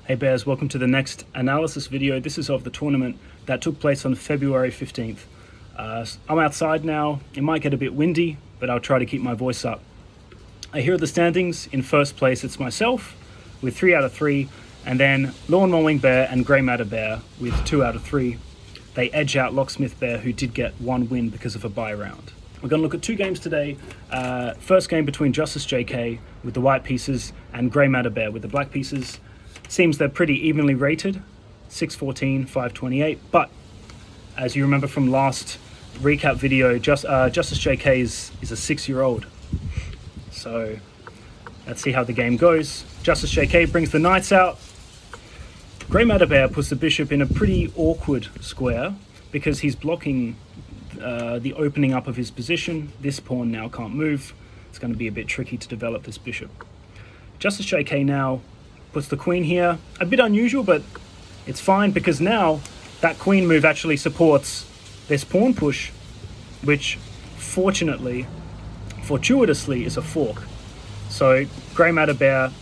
Hey Bears, welcome to the next analysis video. This is of the tournament that took place on February 15th. I'm outside now. It might get a bit windy, but I'll try to keep my voice up. Here are the standings. In first place, it's myself with 3 out of 3, and then LawnMowingBear and GreyMatterBear with 2 out of 3. They edge out locksmithbear, who did get 1 win because of a bye round. We're going to look at 2 games today. First game between JusticeJayK with the white pieces and GreyMatterBear with the black pieces. Seems they're pretty evenly rated, 614, 528, but as you remember from last recap video, JusticeJayK is a 6-year-old. So let's see how the game goes. JusticeJayK brings the knights out. GreyMatterBear puts the bishop in a pretty awkward square because he's blocking the opening up of his position. This pawn now can't move. It's going to be a bit tricky to develop this bishop. JusticeJayK now puts the queen here. A bit unusual, but it's fine because now that queen move actually supports this pawn push, which fortuitously is a fork. So GreyMatterBear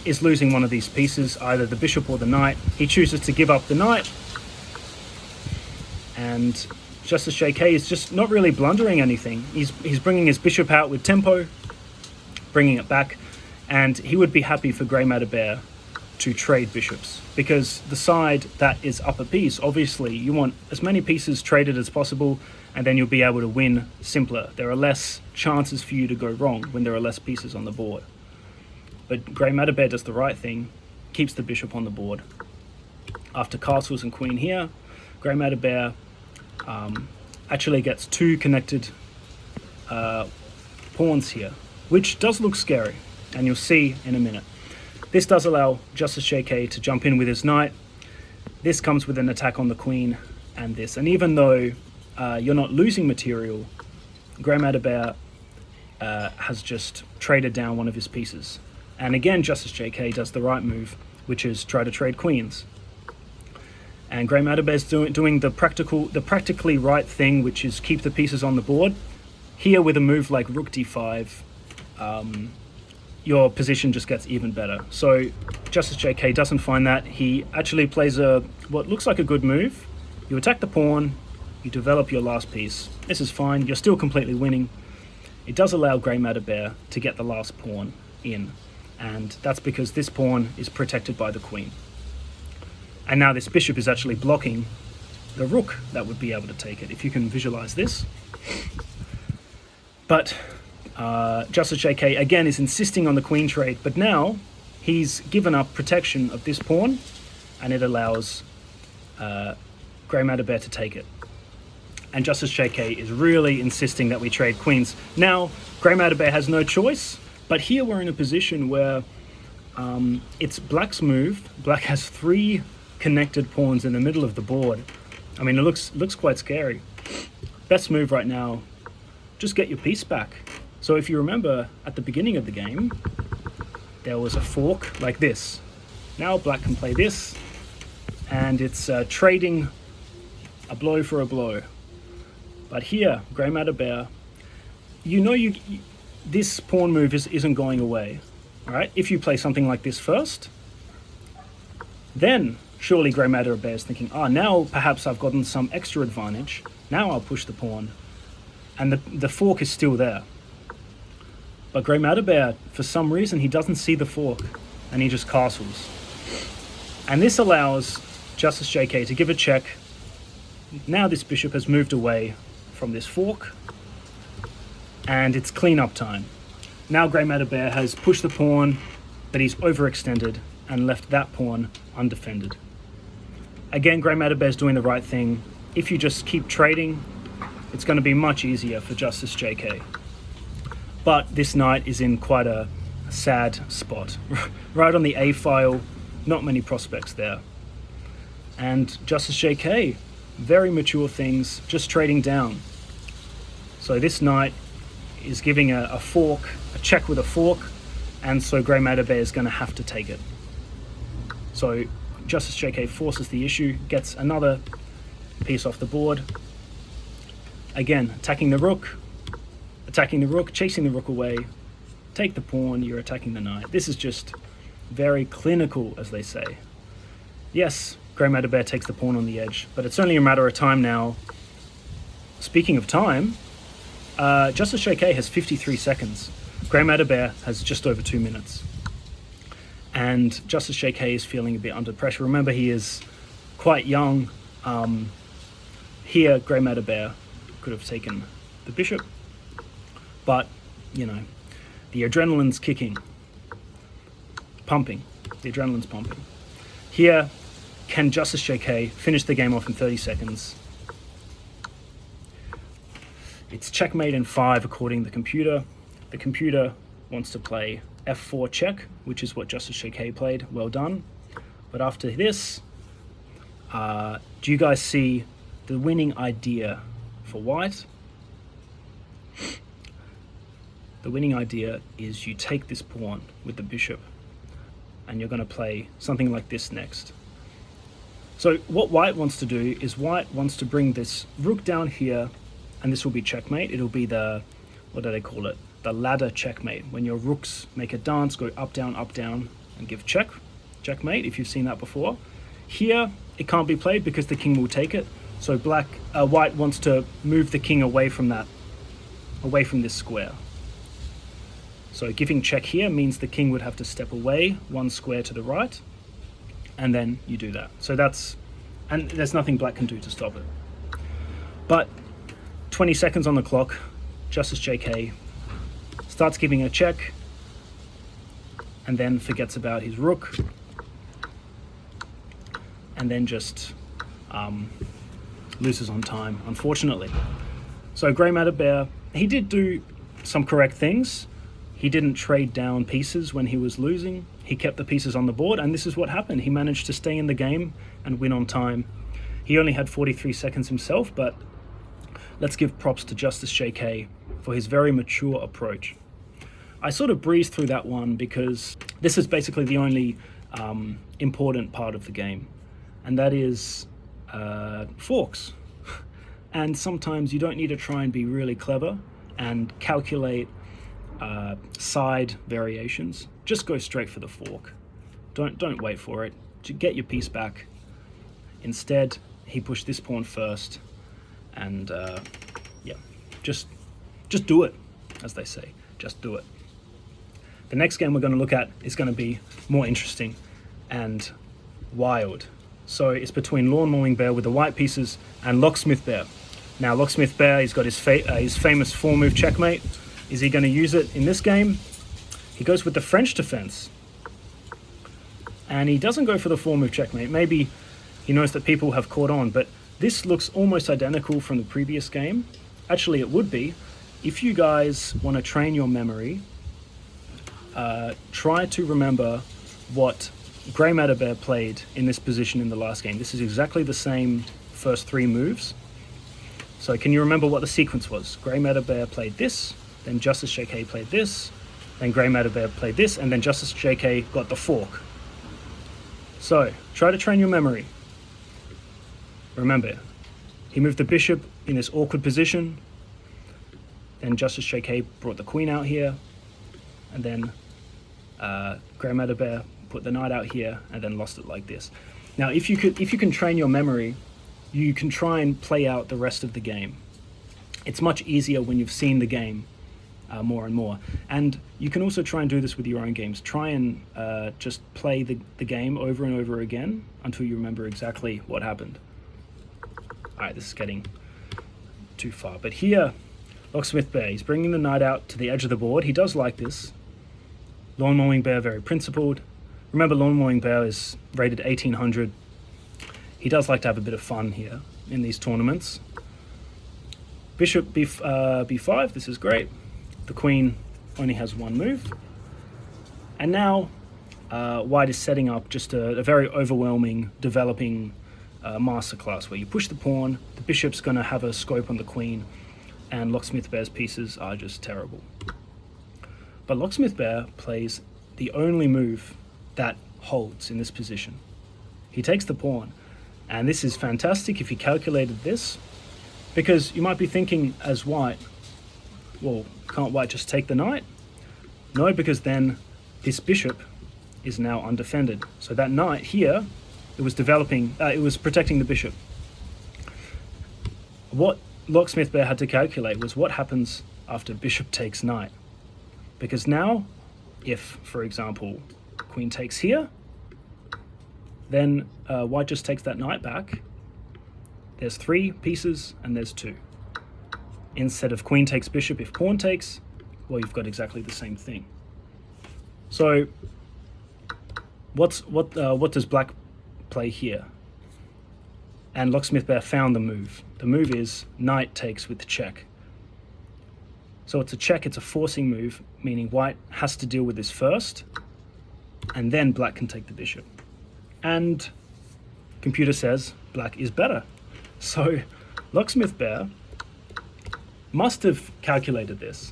is losing one of these pieces, either the bishop or the knight. He chooses to give up the knight, and JusticeJayK is just not really blundering anything. He's bringing his bishop out with tempo, bringing it back, and he would be happy for GreyMatterBear to trade bishops, because the side that is up a piece, obviously you want as many pieces traded as possible, and then you'll be able to win simpler. There are less chances for you to go wrong when there are less pieces on the board. But GreyMatterBear does the right thing, keeps the bishop on the board. After castles and queen here, GreyMatterBear actually gets 2 connected pawns here, which does look scary, and you'll see in a minute. This does allow JusticeJayK to jump in with his knight. This comes with an attack on the queen and this. And even though you're not losing material, GreyMatterBear has just traded down one of his pieces. And again, JusticeJayK does the right move, which is try to trade queens. And GreyMatterBear is doing the practically right thing, which is keep the pieces on the board. Here with a move like Rook d5, your position just gets even better. So JusticeJayK doesn't find that. He actually plays what looks like a good move. You attack the pawn, you develop your last piece. This is fine, you're still completely winning. It does allow GreyMatterBear to get the last pawn in, and that's because this pawn is protected by the queen. And now this bishop is actually blocking the rook that would be able to take it, if you can visualize this. But JusticeJayK again is insisting on the queen trade, but now he's given up protection of this pawn, and it allows GreyMatterBear to take it. And JusticeJayK is really insisting that we trade queens. Now GreyMatterBear has no choice, but here we're in a position where it's black's move. Black has 3 connected pawns in the middle of the board. I mean, it looks quite scary. Best move right now, just get your piece back. So if you remember at the beginning of the game, there was a fork like this. Now black can play this, and it's trading a blow for a blow. But here, GreyMatterBear, this pawn move isn't going away. All right, if you play something like this first, then surely GreyMatterBear is thinking, now perhaps I've gotten some extra advantage. Now I'll push the pawn, and the fork is still there. But GreyMatterBear, for some reason, he doesn't see the fork, and he just castles. And this allows JusticeJayK to give a check. Now this bishop has moved away from this fork, and it's cleanup time. Now GreyMatterBear has pushed the pawn, but he's overextended and left that pawn undefended. Again, GreyMatterBear is doing the right thing. If you just keep trading, it's going to be much easier for JusticeJayK. But this knight is in quite a sad spot. Right on the A file, not many prospects there. And JusticeJayK, very mature things, just trading down. So this knight is giving a fork, a check with a fork, and so GreyMatterBear is going to have to take it. So JusticeJayK forces the issue, gets another piece off the board. Again, attacking the rook, chasing the rook away, take the pawn, you're attacking the knight. This is just very clinical, as they say. Yes, GreyMatterBear takes the pawn on the edge, but it's only a matter of time now. Speaking of time, JusticeJayK has 53 seconds. GreyMatterBear has just over 2 minutes. And JusticeJayK is feeling a bit under pressure. Remember, he is quite young. Here, GreyMatterBear could have taken the bishop, but, you know, the adrenaline's kicking, pumping. The adrenaline's pumping. Here, can JusticeJayK finish the game off in 30 seconds? It's checkmate in 5 according to the computer. The computer wants to play f4 check, which is what JusticeJayK played. Well done. But after this, do you guys see the winning idea for white? The winning idea is you take this pawn with the bishop, and you're going to play something like this next. So what white wants to do is white wants to bring this rook down here, and this will be checkmate. It'll be the, what do they call it? The ladder checkmate. When your rooks make a dance, go up, down, and give checkmate, if you've seen that before. Here, it can't be played because the king will take it. So white wants to move the king away from that, away from this square. So giving check here means the king would have to step away 1 square to the right, and then you do that. So that's, and there's nothing black can do to stop it. But 20 seconds on the clock, JusticeJayK starts giving a check, and then forgets about his rook, and then just loses on time, unfortunately. So GreyMatterBear, he did do some correct things. He didn't trade down pieces when he was losing. He kept the pieces on the board, and this is what happened. He managed to stay in the game and win on time. He only had 43 seconds himself, but let's give props to JusticeJayK for his very mature approach. I sort of breezed through that one because this is basically the only important part of the game, and that is forks. And sometimes you don't need to try and be really clever and calculate side variations. Just go straight for the fork. Don't wait for it. Get your piece back. Instead, he pushed this pawn first, and yeah, just do it, as they say. Just do it. The next game we're going to look at is going to be more interesting and wild. So it's between LawnMowingBear with the white pieces and locksmithbear. Now locksmithbear, he's got his famous 4-move checkmate. Is he going to use it in this game? He goes with the French defense, and he doesn't go for the 4-move checkmate. Maybe he knows that people have caught on, but this looks almost identical from the previous game. Actually, it would be. If you guys want to train your memory, try to remember what GreyMatterBear played in this position in the last game. This is exactly the same first 3 moves. So can you remember what the sequence was? GreyMatterBear played this, then JusticeJayK played this, then GreyMatterBear played this, and then JusticeJayK got the fork. So try to train your memory. Remember, he moved the bishop in this awkward position, then JusticeJayK brought the queen out here, and then GreyMatterBear put the knight out here, and then lost it like this. Now, if you can train your memory, you can try and play out the rest of the game. It's much easier when you've seen the game more and more. And you can also try and do this with your own games. Try and just play the game over and over again until you remember exactly what happened. All right, this is getting too far. But here, locksmithbear, he's bringing the knight out to the edge of the board. He does like this. LawnMowingBear, very principled. Remember, LawnMowingBear is rated 1800. He does like to have a bit of fun here in these tournaments. Bishop b5, this is great. The queen only has 1 move. And now white is setting up just a very overwhelming, developing masterclass where you push the pawn, the bishop's going to have a scope on the queen, and locksmithbear's pieces are just terrible. But locksmithbear plays the only move that holds in this position. He takes the pawn, and this is fantastic if he calculated this, because you might be thinking as white, well, can't white just take the knight? No, because then this bishop is now undefended. So that knight here, it was protecting the bishop. What Locksmith Bear had to calculate was what happens after bishop takes knight. Because now, if, for example, queen takes here, then white just takes that knight back. There's 3 pieces and there's 2. Instead of queen takes bishop, if pawn takes, well, you've got exactly the same thing. So what does black play here? And Locksmith Bear found the move. The move is knight takes with check. So it's a check, it's a forcing move, meaning white has to deal with this first, and then black can take the bishop. And computer says black is better. So Locksmith Bear must have calculated this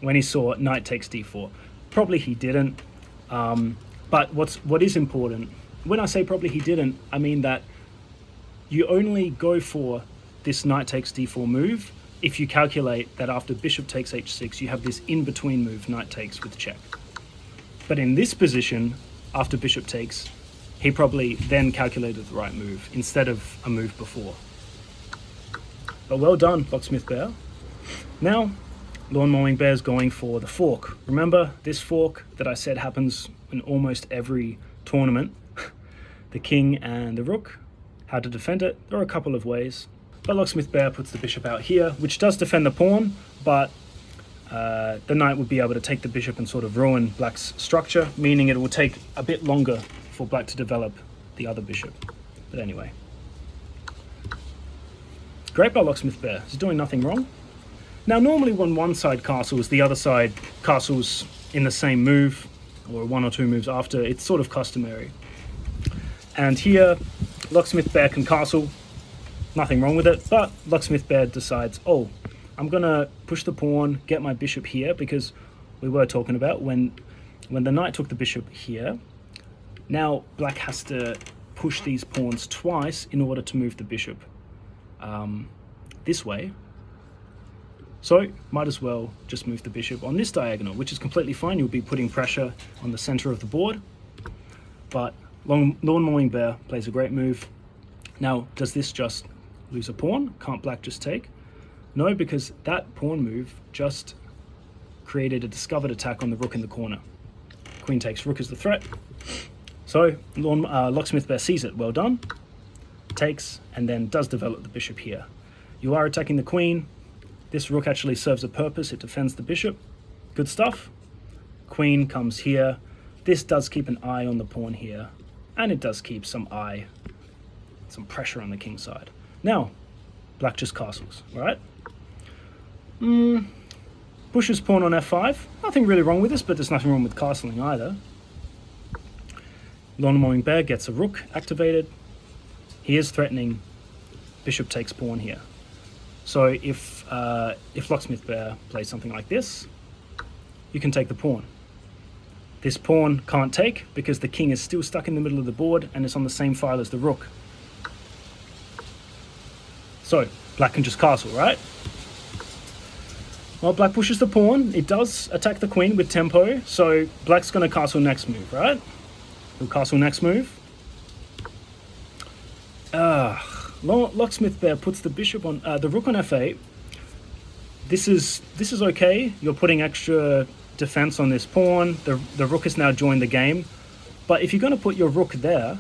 when he saw knight takes d4. Probably he didn't, but what is important, when I say probably he didn't, I mean that you only go for this knight takes d4 move if you calculate that after bishop takes h6, you have this in-between move, knight takes with check. But in this position, after bishop takes, he probably then calculated the right move instead of a move before. But well done, Locksmith Bear. Now, LawnMowingBear is going for the fork. Remember this fork that I said happens in almost every tournament? The king and the rook. How to defend it? There are a couple of ways. But Locksmith Bear puts the bishop out here, which does defend the pawn, but the knight would be able to take the bishop and sort of ruin black's structure, meaning it will take a bit longer for black to develop the other bishop. But anyway. Great by Locksmith Bear. He's doing nothing wrong. Now, normally when one side castles, the other side castles in the same move, or 1 or 2 moves after. It's sort of customary. And here, Locksmith Bear can castle. Nothing wrong with it, but Locksmith Bear decides, oh, I'm gonna push the pawn, get my bishop here, because we were talking about when the knight took the bishop here, now black has to push these pawns twice in order to move the bishop this way. So might as well just move the bishop on this diagonal, which is completely fine. You'll be putting pressure on the center of the board, but LawnMowingBear plays a great move. Now, does this just lose a pawn? Can't black just take? No, because that pawn move just created a discovered attack on the rook in the corner. Queen takes, rook is the threat. So Locksmith Bear sees it. Well done. Takes, and then does develop the bishop here. You are attacking the queen. This rook actually serves a purpose. It defends the bishop. Good stuff. Queen comes here. This does keep an eye on the pawn here, and it does keep some pressure on the king side. Now, black just castles, right? Pushes pawn on f5. Nothing really wrong with this, but there's nothing wrong with castling either. LawnMowingBear gets a rook activated. He is threatening bishop takes pawn here. So if Locksmith Bear plays something like this, you can take the pawn. This pawn can't take because the king is still stuck in the middle of the board and it's on the same file as the rook. So black can just castle, right? Well, black pushes the pawn. It does attack the queen with tempo, so black's going to castle next move, right? He'll castle next move. Locksmith Bear puts the bishop on the rook on f8. This is okay. You're putting extra defense on this pawn. The rook has now joined the game. But if you're going to put your rook there,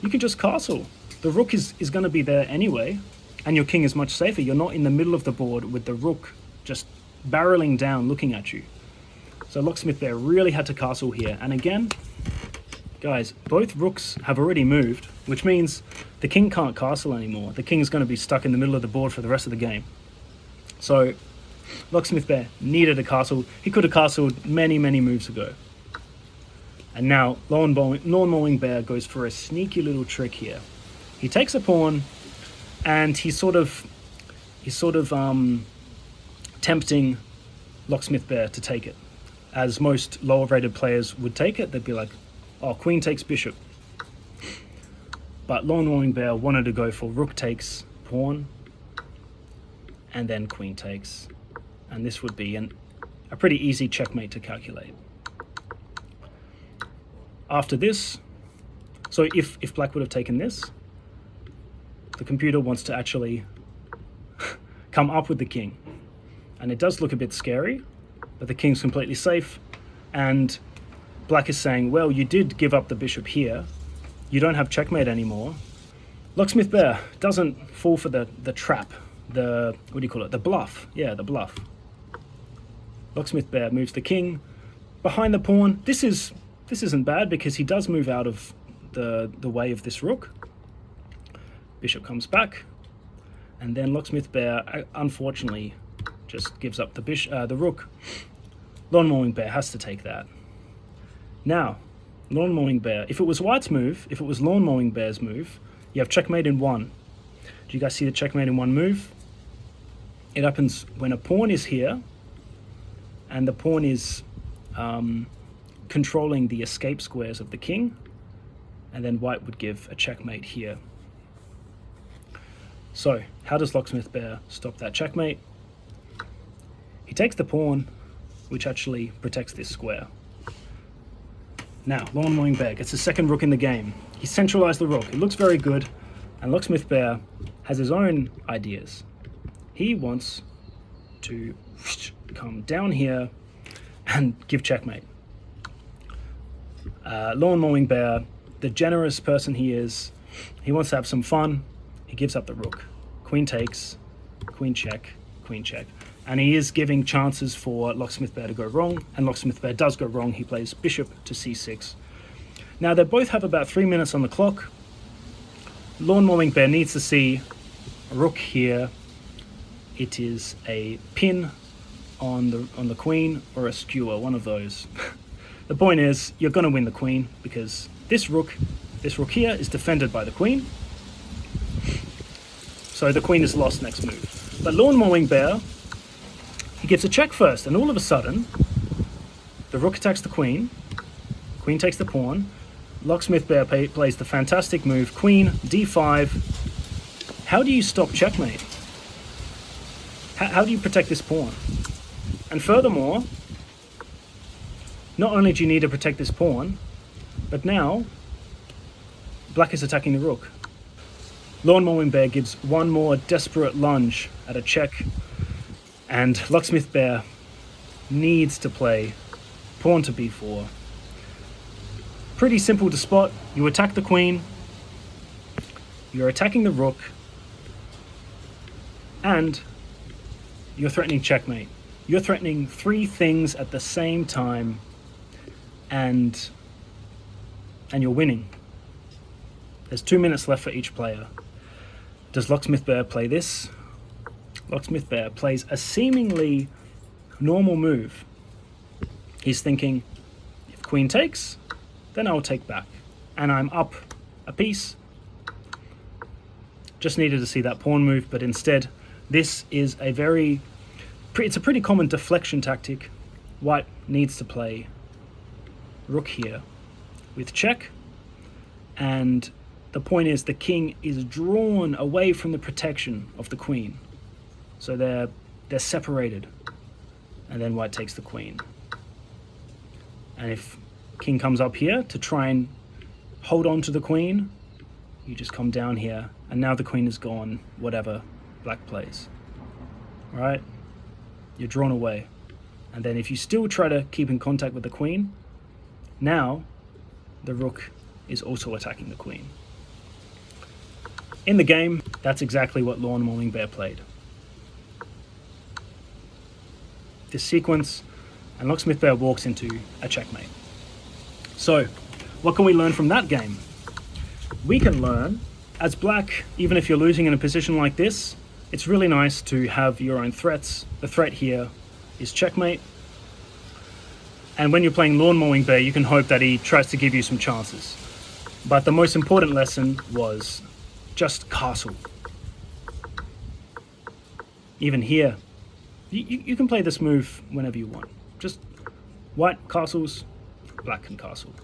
you can just castle. The rook is going to be there anyway, and your king is much safer. You're not in the middle of the board with the rook just barreling down looking at you. So Locksmith Bear really had to castle here. And again, guys, both rooks have already moved, which means the king can't castle anymore. The king's going to be stuck in the middle of the board for the rest of the game. So Locksmith Bear needed a castle. He could have castled many, many moves ago. And now LawnMowingBear goes for a sneaky little trick here. He takes a pawn, and he's sort of tempting Locksmith Bear to take it. As most lower rated players would take it, they'd be like, oh, queen takes bishop. But LawnMowingBear wanted to go for rook takes pawn, and then queen takes. And this would be a pretty easy checkmate to calculate. After this, so if black would have taken this, the computer wants to actually come up with the king. And it does look a bit scary, but the king's completely safe. And black is saying, well, you did give up the bishop here. You don't have checkmate anymore. Locksmith Bear doesn't fall for the trap, the, what do you call it, the bluff. Yeah, the bluff. Locksmith Bear moves the king behind the pawn. This isn't bad because he does move out of the way of this rook. Bishop comes back, and then Locksmith Bear unfortunately just gives up the rook. LawnMowingBear has to take that. Now, LawnMowingBear, if it was white's move, if it was LawnMowingBear's move, you have checkmate in one. Do you guys see the checkmate in one move? It happens when a pawn is here, and the pawn is controlling the escape squares of the king, and then white would give a checkmate here. So, how does Locksmith Bear stop that checkmate? He takes the pawn, which actually protects this square. Now, LawnMowingBear gets the second rook in the game. He centralized the rook. It looks very good, and Locksmith Bear has his own ideas. He wants to come down here and give checkmate. LawnMowingBear, the generous person he is, he wants to have some fun. He gives up the rook. Queen takes, queen check, queen check. And he is giving chances for Locksmith Bear to go wrong, and Locksmith Bear does go wrong. He plays bishop to c6. Now they both have about 3 minutes on the clock. LawnMowingBear needs to see a rook here. It is a pin on the queen or a skewer, one of those. The point is, you're going to win the queen because this rook here is defended by the queen. So the queen is lost next move. But LawnMowingBear, he gives a check first, and all of a sudden, the rook attacks the queen. Queen takes the pawn. Locksmith Bear plays the fantastic move, queen d5. How do you stop checkmate? How do you protect this pawn? And furthermore, not only do you need to protect this pawn, but now black is attacking the rook. LawnMowingBear gives one more desperate lunge at a check, and Locksmith Bear needs to play pawn to b4. Pretty simple to spot. You attack the queen, you're attacking the rook, and you're threatening checkmate. You're threatening three things at the same time, and you're winning. There's 2 minutes left for each player. Does Locksmith Bear play this? Locksmith Bear plays a seemingly normal move. He's thinking, if queen takes, then I'll take back. And I'm up a piece. Just needed to see that pawn move, but instead, this is it's a pretty common deflection tactic. White needs to play rook here with check, and the point is the king is drawn away from the protection of the queen. So they're separated, and then white takes the queen. And if king comes up here to try and hold on to the queen, you just come down here, and now the queen is gone, whatever black plays. All right? You're drawn away. And then if you still try to keep in contact with the queen, now the rook is also attacking the queen. In the game, that's exactly what LawnMowingBear played. This sequence, and Locksmith Bear walks into a checkmate. So, what can we learn from that game? We can learn, as black, even if you're losing in a position like this, it's really nice to have your own threats. The threat here is checkmate. And when you're playing LawnMowingBear, you can hope that he tries to give you some chances. But the most important lesson was just castle. Even here, you can play this move whenever you want. Just white castles, black can castle.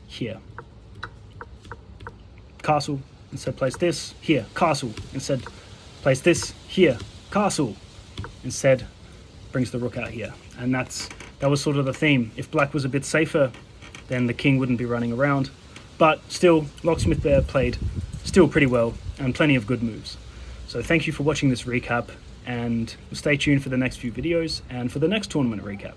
Here. Castle, instead place this. Here, castle, instead place this. Here, castle, instead brings the rook out here. And that was sort of the theme. If black was a bit safer, then the king wouldn't be running around. But still, Locksmith Bear played still pretty well and plenty of good moves. So thank you for watching this recap, and stay tuned for the next few videos and for the next tournament recap.